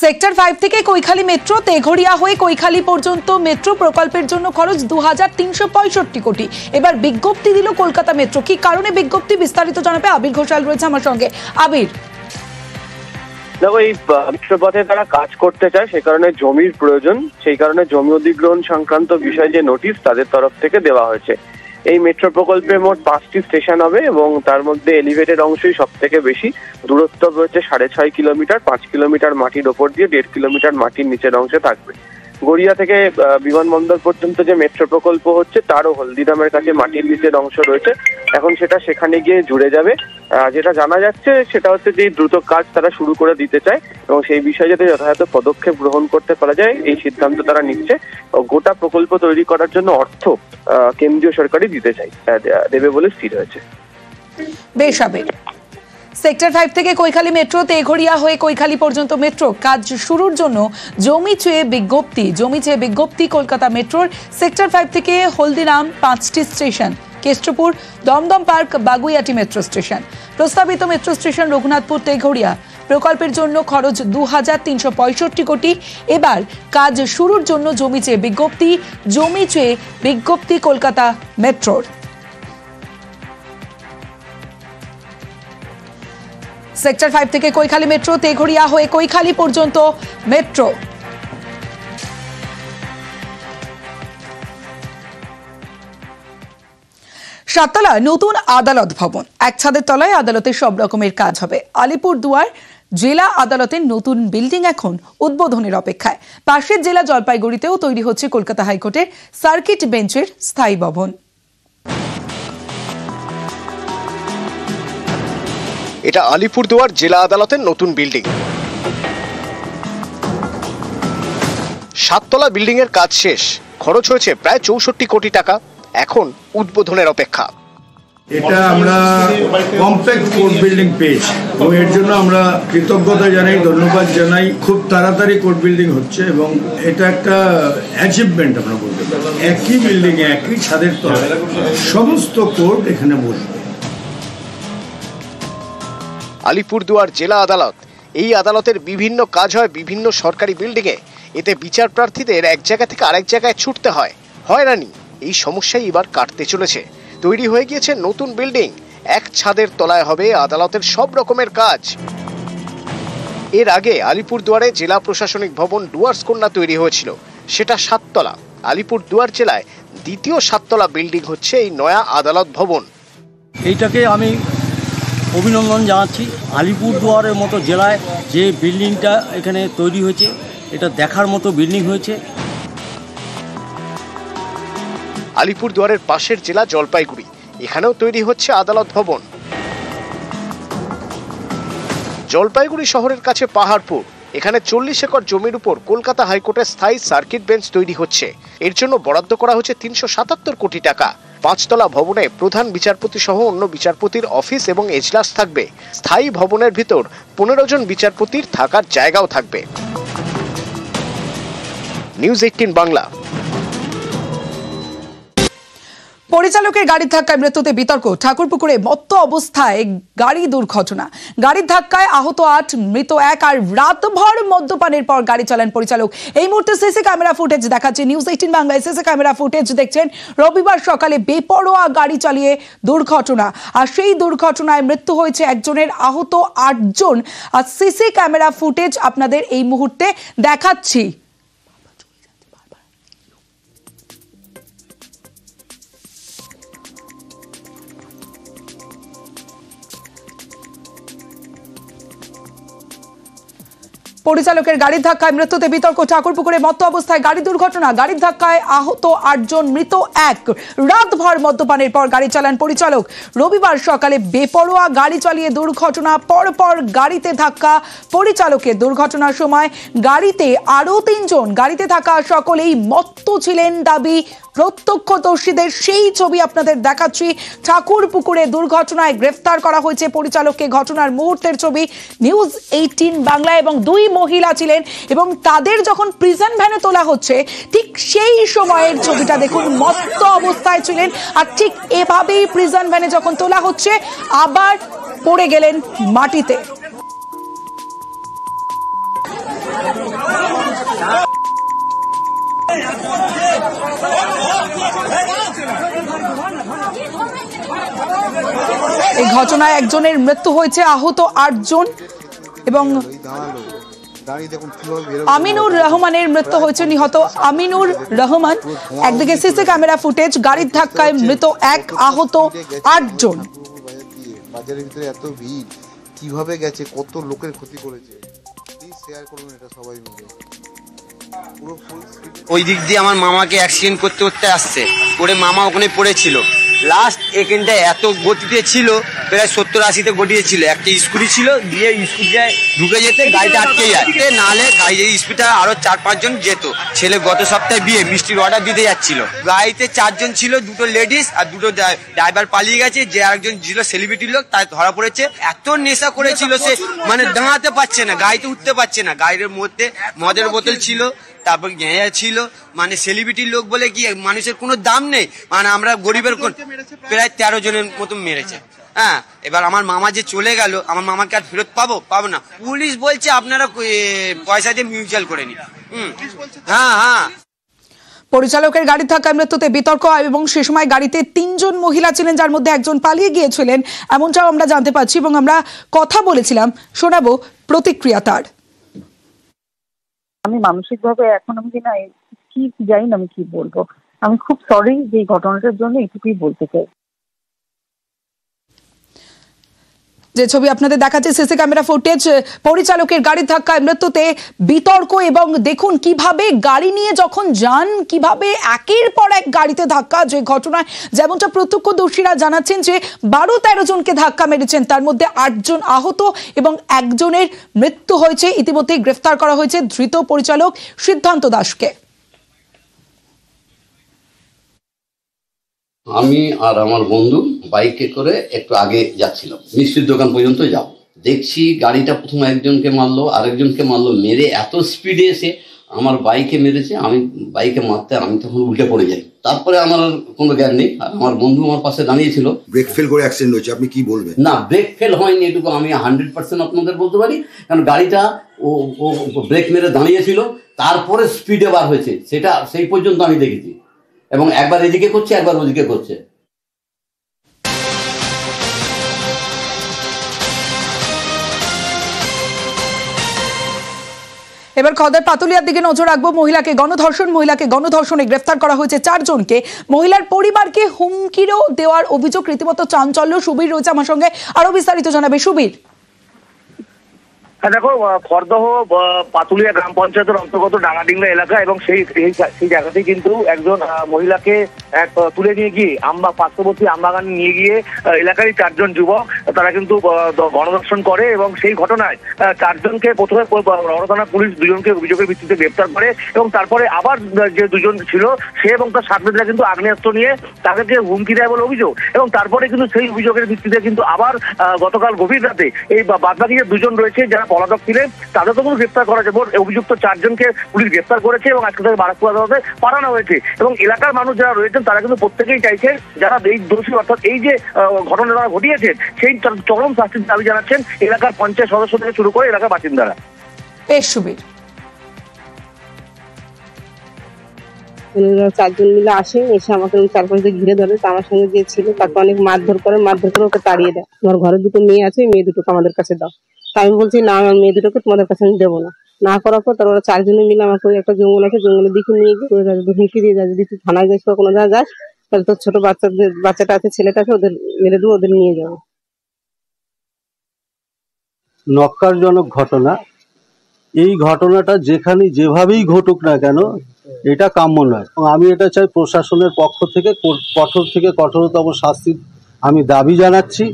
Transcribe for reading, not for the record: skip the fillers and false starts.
Sector 5 থেকে Koikhali metro তেঘড়িয়া হয়ে কৈখালী পর্যন্ত মেট্রো প্রকল্পের জন্য খরচ 2365 কোটি। এবার বিজ্ঞপ্তি দিল কলকাতা মেট্রো। কি কারণে বিজ্ঞপ্তি, বিস্তারিত জানাবে আবির ঘোষাল রয়েছে আমার সঙ্গে। আবির, দেখো, এই মেট্রোপথে তারা কাজ করতে চায়, সে কারণে জমির প্রয়োজন, সেই কারণে জমি অধিগ্রহণ সংক্রান্ত বিষয়ে যে নোটিশ তাদের তরফ থেকে দেওয়া হয়েছে। এই মেট্রো প্রকল্পে মোট 5টি স্টেশন হবে এবং তার মধ্যে এলিভেটেড অংশই সব থেকে বেশি। দূরত্ব রয়েছে 6.5 কিলোমিটার, 5 কিলোমিটার মাটির ওপর দিয়ে, 1.5 কিলোমিটার মাটির নিচের অংশে থাকবে। গড়িয়া থেকে বিমানবন্দর পর্যন্ত যে মেট্রো প্রকল্প হচ্ছে তারও হলদিরামের কাছে মাটির নিচের অংশ রয়েছে, এখন সেটা সেখানে গিয়ে জুড়ে যাবে। যেটা জানা যাচ্ছে সেটা হচ্ছে যে দ্রুত কাজ তারা শুরু করে দিতে চায় এবং সেই বিষয়ে যাতে যথাযথ পদক্ষেপ গ্রহণ করতে পারা যায় এই সিদ্ধান্ত তারা নিচ্ছে। গোটা প্রকল্প তৈরি করার জন্য অর্থ কেন্দ্রীয় সরকারই দেবে বলে স্থির হয়েছে। বেশ আবির, সেক্টর 5 থেকে কৈখালী মেট্রো তেঘড়িয়া হয়ে কৈখালী পর্যন্ত মেট্রো কাজ শুরুর জন্য জমি চেয়ে বিজ্ঞপ্তি কলকাতা মেট্রোর। সেক্টর 5 থেকে হলদিরাম 5টি station, Keshtopur, Dum Dum park, Baguiati metro station. প্রস্তাবিত মেট্রো স্টেশন রঘুনাথপুর তেঘড়িয়া। প্রকল্পের জন্য খরচ 2365 কোটি। এবার কাজ শুরুর জন্য জমি চেয়ে বিজ্ঞপ্তি কলকাতা মেট্রোর। সেক্টর 5 থেকে কৈখালী মেট্রো তেঘড়িয়া হয়ে কৈখালী পর্যন্ত মেট্রো। সাততলা নতুন আদালত ভবন, এক ছাদের তলায় আদালতের সব রকমের কাজ হবে। আলিপুরদুয়ার জেলা আদালতের নতুন বিল্ডিং এখন উদ্বোধনের অপেক্ষায়। পাশের জেলা জলপাইগুড়িতেও তৈরি হচ্ছে কলকাতা হাইকোর্টের সার্কিট বেঞ্চের স্থায়ী ভবন। এটা আলিপুরদুয়ার জেলা আদালতের নতুন বিল্ডিং। 7তলা বিল্ডিং এর কাজ শেষ, খরচ হয়েছে প্রায় 64 কোটি টাকা, এখন উদ্বোধনের অপেক্ষা। এটা আমরা কমপ্লেক্স কোর্ট বিল্ডিং পেয়েছি এবং এর জন্য আমরা কৃতজ্ঞতা জানাই, ধন্যবাদ জানাই। খুব তাড়াতাড়ি কোর্ট বিল্ডিং হচ্ছে এবং এটা একটা অ্যাচিভমেন্ট আমরা বলতে পারি। একই বিল্ডিং এ একই ছাদের তলায় সমস্ত কোর্ট এখানে বসবে। আলিপুরদুয়ার জেলা আদালত, এই আদালতের বিভিন্ন কাজ হয় বিভিন্ন সরকারি বিল্ডিং এ। এতে বিচার প্রার্থীদের এক জায়গা থেকে আরেক জায়গায় ছুটতে হয়, হয়রানি। এই সমস্যাই এবার কাটতে চলেছে। তৈরি হয়ে গিয়েছে নতুন বিল্ডিং, এক ছাদের তলায় হবে আদালতের সব রকমের কাজ। এর আগে আলিপুরদুয়ারে জেলা প্রশাসনিক ভবন ডুয়ার্স কন্যা তৈরি হয়েছিল, সেটা 7তলা। আলিপুরদুয়ার জেলায় দ্বিতীয় 7তলা বিল্ডিং হচ্ছে এই নয়া আদালত ভবন। এইটাকে আমি অভিনন্দন জানাচ্ছি। আলিপুরদুয়ারের মতো জেলায় যে বিল্ডিংটা এখানে তৈরি হয়েছে, এটা দেখার মতো বিল্ডিং হয়েছে। আলিপুরদুয়ারের পাশের জেলা জলপাইগুড়ি, এখানেও তৈরি হচ্ছে আদালত ভবন। জলপাইগুড়ি শহরের কাছে পাহাড়পুর, এখানে 40 একর জমির উপর কলকাতা হাইকোর্টের স্থায়ী সার্কিট বেঞ্চ তৈরি হচ্ছে। এর জন্য বরাদ্দ করা হচ্ছে 377 কোটি টাকা। 5তলা ভবনে প্রধান বিচারপতি সহ অন্য বিচারপতির অফিস এবং এজলাস থাকবে। স্থায়ী ভবনের ভিতর 15 জন বিচারপতির থাকার জায়গাও থাকবে। নিউজ 18 বাংলা। পরিচালকের গাড়ির ধাক্কায় মৃত্যুতে বিতর্ক। ঠাকুরপুকুরে মত্ত অবস্থায় গাড়ি দুর্ঘটনা, গাড়ির ধাক্কায় আহত 8, মৃত 1 আর রাতভর মদ্যপানের পর গাড়ি চালান পরিচালক। এই মুহূর্তে সিসি ক্যামেরা ফুটেজ দেখাচ্ছে নিউজ 18 বাংলায়। সিসি ক্যামেরা ফুটেজ দেখছেন। রবিবার সকালে বেপরোয়া গাড়ি চালিয়ে দুর্ঘটনা, আর সেই দুর্ঘটনায় মৃত্যু হয়েছে একজনের, আহত 8 জন। আর সিসি ক্যামেরা ফুটেজ আপনাদের এই মুহূর্তে দেখাচ্ছি। পরিচালকের গাড়ির ধাক্কায় মৃত্যুতে বিতর্ক। ঠাকুরপুকুরে মত্ত অবস্থায় গাড়ি দুর্ঘটনা, গাড়ির ধাক্কায় আহত 8 জন, মৃত 1। রাতভর মদ্যপানের পর গাড়ি চালান পরিচালক। রবিবার সকালে বেপরোয়া গাড়ি চালিয়ে দুর্ঘটনা, পরপর গাড়িতে ধাক্কা পরিচালকের। দুর্ঘটনার সময় গাড়িতে আরো 3 জন, গাড়িতে থাকা সকলেই মত্ত ছিলেন দাবি প্রত্যক্ষদর্শীদের। সেই ছবি আপনাদের দেখাচ্ছি। ঠাকুরপুকুরে দুর্ঘটনায় গ্রেফতার করা হয়েছে পরিচালককে। ঘটনার মুহূর্তের ছবি নিউজ 18 বাংলা। এবং 2 মহিলা ছিলেন এবং তাদের যখন প্রিজন ভ্যানে তোলা হচ্ছে ঠিক সেই সময়ের ছবিটা দেখুন। মত্ত অবস্থায় ছিলেন আর ঠিক এভাবেই প্রিজন ভ্যানে যখন তোলা হচ্ছে আবার পড়ে গেলেন মাটিতে। এই ঘটনায় একজনের মৃত্যু হয়েছে, আহত 8 জন এবং আমিনুর রহমানের মৃত্যু হয়েছে। নিহত আমিনুর রহমান। একদিকে সিসি ক্যামেরা ফুটেজ, গাড়ির ধাক্কায় মৃত 1, আহত 8 জন। বাজারের ভিতরে এত ভিড়, কিভাবে গেছে, কত লোকের ক্ষতি করেছে, প্লিজ শেয়ার করুন এটা সবাই মিলে। ওই দিক দিয়ে আমার মামাকে অ্যাক্সিডেন্ট করতে করতে আসছে, করে মামা ওখানে পড়েছিল। লাস্ট এখানটায় এত গতিতে ছিল, প্রায় 70-80-তে গতিতে ছিল। একটা স্কুটি ছিল, দিয়ে স্কুটিটায় ঢুকে যেতে গাড়িটা আটকে যায়, নাহলে গাড়ির স্পিডটা আরো 4-5 জন যেত। ছেলে গত সপ্তাহে বিয়ে মিষ্টির অর্ডার দিতে যাচ্ছিল, গাড়িতে 4 জন ছিল, 2টো লেডিস আর 2টো ড্রাইভার পালিয়ে গেছে। যে আরেকজন ছিল সেলিব্রিটি লোক, তাই ধরা পড়েছে। এত নেশা করেছিল সে, মানে দাঁড়াতে পারছে না, গাড়িতে উঠতে পারছে না। গাড়ির মধ্যে মদের বোতল ছিল, তারপর গেঁয়া ছিল। মানে সেলিব্রিটির লোক বলে কি মানুষের কোনো দাম নেই, মানে আমরা গরিবের প্রায় 13 জনের মতো মেরেছে। হ্যাঁ, এবার আমার মামা যে চলে গেল, আমার মামাকে আর ফেরত পাবো না। পুলিশ বলছে আপনারা পয়সা দিয়ে মিউচুয়াল করে নিন। হ্যাঁ। পরিচালকের গাড়ির ধাক্কায় মৃত্যুতে বিতর্ক, এবং সে সময় গাড়িতে 3 জন মহিলা ছিলেন, যার মধ্যে একজন পালিয়ে গিয়েছিলেন, এমনটাও আমরা জানতে পারছি এবং আমরা কথা বলেছিলাম। শোনাবো প্রতিক্রিয়া তার। আমি মানসিকভাবে এখন আমি না কি জানি না আমি কি বলবো। আমি খুব সরি যে এই ঘটনাটার জন্য, এটুকুই বলতে চাই। যে ছবি আপনাদের দেখাচ্ছে সিসি ক্যামেরা ফুটেজ, পরিচালকের গাড়ির ধাক্কায় মৃত্যুতে বিতর্ক, এবং দেখুন কিভাবে গাড়ি নিয়ে যখন যান, কিভাবে একের পর এক গাড়িতে ধাক্কা। যে ঘটনায় যেমনটা প্রত্যক্ষদর্শীরা জানাচ্ছেন যে 12-13 জনকে ধাক্কা মেরেছেন, তার মধ্যে 8 জন আহত এবং একজনের মৃত্যু হয়েছে। ইতিমধ্যেই গ্রেফতার করা হয়েছে ধৃত পরিচালক সিদ্ধান্ত দাসকে। আমি আর আমার বন্ধু বাইকে করে একটু আগে যাচ্ছিলাম, মিষ্টির দোকান পর্যন্ত যাব। দেখছি গাড়িটা প্রথমে একজনকে মারলো, আরেকজনকে মারলো, মেরে এত স্পিডে এসে আমার বাইকে মেরেছে। আমি বাইকে মারতে আমি তখন উল্টে পড়ে যাই। তারপরে আমার আর কোনো জ্ঞান নেই। আর আমার বন্ধু আমার পাশে দাঁড়িয়েছিল। ব্রেক ফেল করে অ্যাক্সিডেন্ট হয়েছে, আপনি কি বলবেন? না, ব্রেক ফেল হয়নি, এটুকু আমি 100% আপনাদের বলতে পারি। কারণ গাড়িটা ও ব্রেক মেরে দাঁড়িয়েছিল, তারপরে স্পিডে বার হয়েছে, সেটা সেই পর্যন্ত আমি দেখেছি। এবং একবার এদিকে করছে, একবার ওদিকে করছে। এবার খোদার পাতুলিয়ার দিকে নজর রাখবো। মহিলাকে গণধর্ষণে গ্রেফতার করা হয়েছে 4 জনকে। মহিলার পরিবারকে হুমকিরও দেওয়ার অভিযোগ, রীতিমতো চাঞ্চল্য। সুবীর রয়েছে আমার সঙ্গে, আরো বিস্তারিত জানাবে সুবীর। দেখো, খড়দহ পাতুলিয়া গ্রাম পঞ্চায়েতের অন্তর্গত ডাঙ্গাডিঙ্গা এলাকা, এবং সেই জায়গাতেই কিন্তু একজন মহিলাকে তুলে নিয়ে গিয়ে পার্শ্ববর্তী আমবাগানে নিয়ে গিয়ে এলাকারই 4 জন যুবক তারা কিন্তু গণধর্ষণ করে, এবং সেই ঘটনায় 4 জনকে প্রথমে রওনা থানা পুলিশ 2 জনকে অভিযোগের ভিত্তিতে গ্রেফতার করে, এবং তারপরে আবার যে 2 জন ছিল সে এবং তার সাথীরা কিন্তু আগ্নেয়াস্ত্র নিয়ে তাদেরকে হুমকি দেয় বলে অভিযোগ। এবং তারপরে কিন্তু সেই অভিযোগের ভিত্তিতে কিন্তু আবার গতকাল গভীর রাতে এই বাদবাকি যে 2 জন রয়েছে যারা পলাতক ছিলেন তাদের তো গ্রেফতার করা যাবে। অভিযুক্ত 4 জনকে পুলিশ গ্রেফতার করেছে এবং আজকে তাদের বারাকপুর আদালতে পাঠানো হয়েছে। এবং এলাকার মানুষ যারা রয়েছেন তারা কিন্তু প্রত্যেকেই চাইছে যারা এই দোষী, অর্থাৎ এই যে ঘটনা যারা ঘটিয়েছেন সেই চরম শাস্তির দাবি জানাচ্ছেন এলাকার পঞ্চায়েত সদস্য থেকে শুরু করে এলাকার বাসিন্দারা। সুবীর, 4 জন মিলে আসে, এসে আমাকে 4-5 দিন ঘিরে ধরে। আমার সঙ্গে যে ছিল তাকে অনেক মারধর করে ওকে তাড়িয়ে দেয়। আমার ঘরে 2টো মেয়ে আছে, মেয়ে 2টোকে আমাদের কাছে দাও। আমি বলছি না, আমার মেয়ে 2টোকে তোমাদের কাছে আমি দেবো না করার পর তারা 4 জনে মিলে আমাকে একটা জঙ্গল আছে, জঙ্গলের দিকে নিয়ে গিয়ে হুমকি দিয়ে যায়, যদি তুই থানায় যাস বা কোনো জায়গায় যাস তাহলে তোর ছোট বাচ্চাটা আছে, ছেলেটা আছে, ওদের মেরে দেবো, ওদের নিয়ে যাবো। নক্কারজনক ঘটনা। এই ঘটনাটা যেখানে যেভাবেই ঘটুক না কেন, এটা কাম্য নয়। আমি এটা চাই প্রশাসনের পক্ষ থেকে কঠোর থেকে কঠোরতম শাস্তির আমি দাবি জানাচ্ছি।